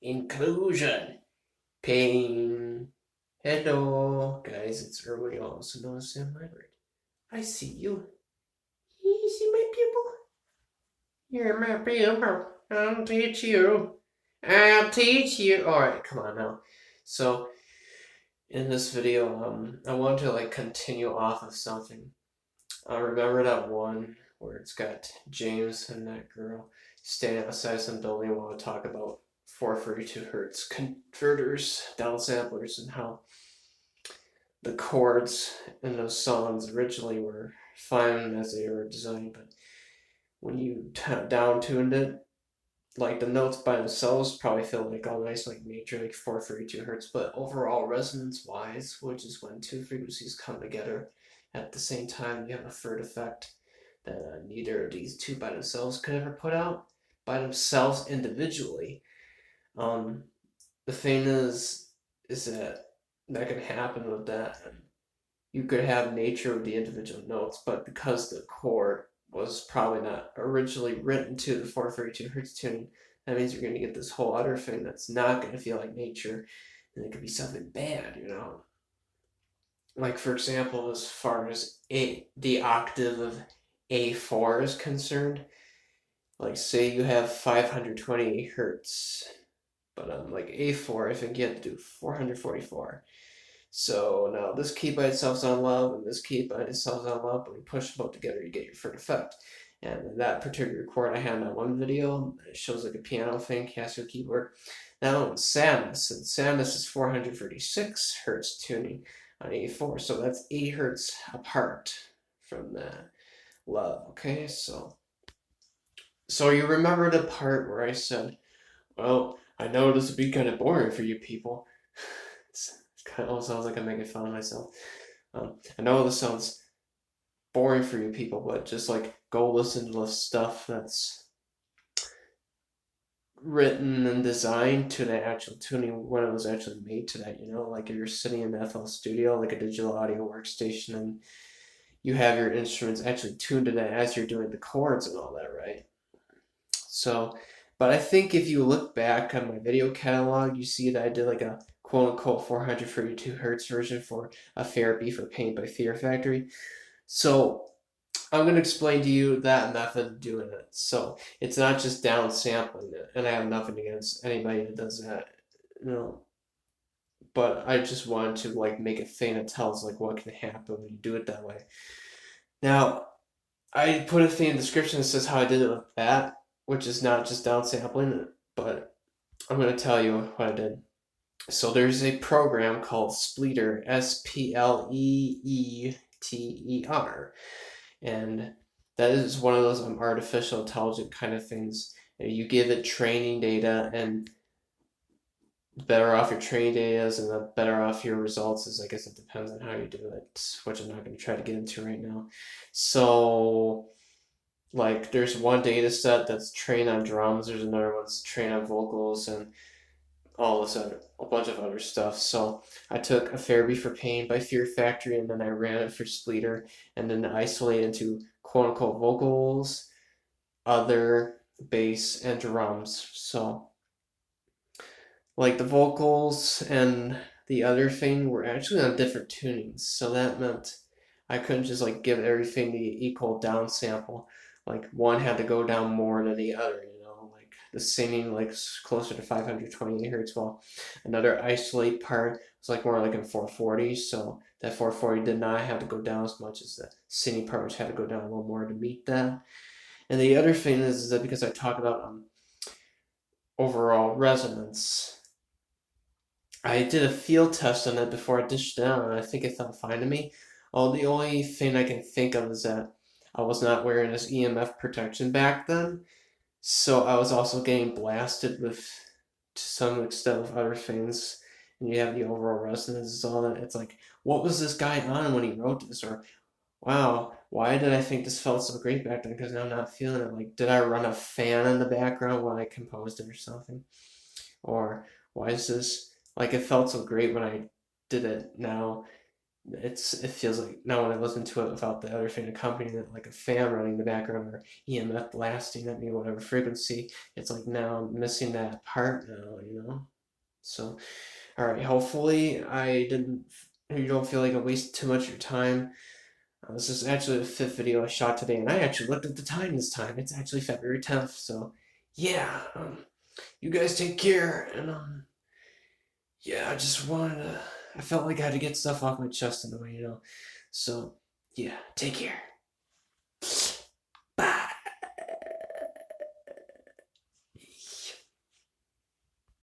Inclusion. Pain. Hello, guys, it's Erwin, also known as Sam Library. I see you. You see my pupil? You're my pupil. I'll teach you. I'll teach you. Alright, come on now. So, in this video, I want to continue off of something. Remember that one where it's got James and that girl standing outside some building while we talk about 442 hertz converters, downsamplers, and how the chords in those songs originally were fine as they were designed, but when you down tuned it, like the notes by themselves probably feel like all nice, like nature, like 432 hertz, but overall resonance wise, which is when two frequencies come together at the same time, you have a third effect that neither of these two by themselves could ever put out by themselves individually. Um, the thing is that can happen with that. And you could have nature of the individual notes, but because the chord was probably not originally written to the 432 hertz tuning, that means you're going to get this whole other thing that's not going to feel like nature, and it could be something bad, you know. Like for example, as far as the octave of A4 is concerned, like say you have 520 hertz, but like A4, I think you have to do 444. So now this key by itself is on love, and this key by itself is on love, but when you push them both together, you get your third effect. And that particular chord I had in that one video, it shows like a piano thing, Casio keyboard. That one's Sadness, and Sadness is 436 hertz tuning on A4, so that's 8 hertz apart from the love. Okay, so you remember the part where I said, well, I know this would be kind of boring for you people. It kind of sounds like I'm making fun of myself. I know this sounds boring for you people, but just like go listen to the stuff that's written and designed to the actual tuning when it was actually made to that, you know, like if you're sitting in the FL Studio, like a digital audio workstation, and you have your instruments actually tuned to that as you're doing the chords and all that, right? So, but I think if you look back on my video catalog, you see that I did like a quote unquote 432 hertz version for A Therapy for Pain by Fear Factory. So I'm going to explain to you that method of doing it. So it's not just downsampling it, and I have nothing against anybody that does that, you know. But I just wanted to like make a thing that tells like what can happen when you do it that way. Now, I put a thing in the description that says how I did it with that, which is not just downsampling it, but I'm going to tell you what I did. So there's a program called Spleeter, Spleeter, and that is one of those artificial intelligent kind of things. You give it training data, and the better off your training data is, and the better off your results is. I guess it depends on how you do it, which I'm not going to try to get into right now. So, like, there's one data set that's trained on drums, there's another one's trained on vocals, and all this other, a bunch of other stuff. So I took A Therapy for Pain by Fear Factory, and then I ran it for Spleeter, and then isolated into quote unquote vocals, other, bass, and drums. So like the vocals and the other thing were actually on different tunings. So that meant I couldn't just like give everything the equal down sample. Like one had to go down more than the other, you know, like the singing like closer to 528 hertz, while another isolate part was like more like in 440. So that 440 did not have to go down as much as the singing part, which had to go down a little more to meet that. And the other thing is that because I talk about overall resonance, I did a field test on it before I dished it out, and I think it felt fine to me. Oh, the only thing I can think of is that I was not wearing this EMF protection back then, so I was also getting blasted with, to some extent, with other things. And you have the overall resonance and all that. It's like, what was this guy on when he wrote this? Or, wow, why did I think this felt so great back then? Because now I'm not feeling it. Like, did I run a fan in the background when I composed it or something? Or why is this like it felt so great when I did it now? it feels like now when I listen to it without the other thing accompanying it, like a fan running in the background or EMF blasting at me, whatever frequency, it's like now I'm missing that part now, you know? So, all right, hopefully you don't feel like I wasted too much of your time. This is actually the fifth video I shot today, and I actually looked at the time this time. It's actually February 10th, so yeah, you guys take care, and yeah, I felt like I had to get stuff off my chest in a way, you know? So, yeah, take care.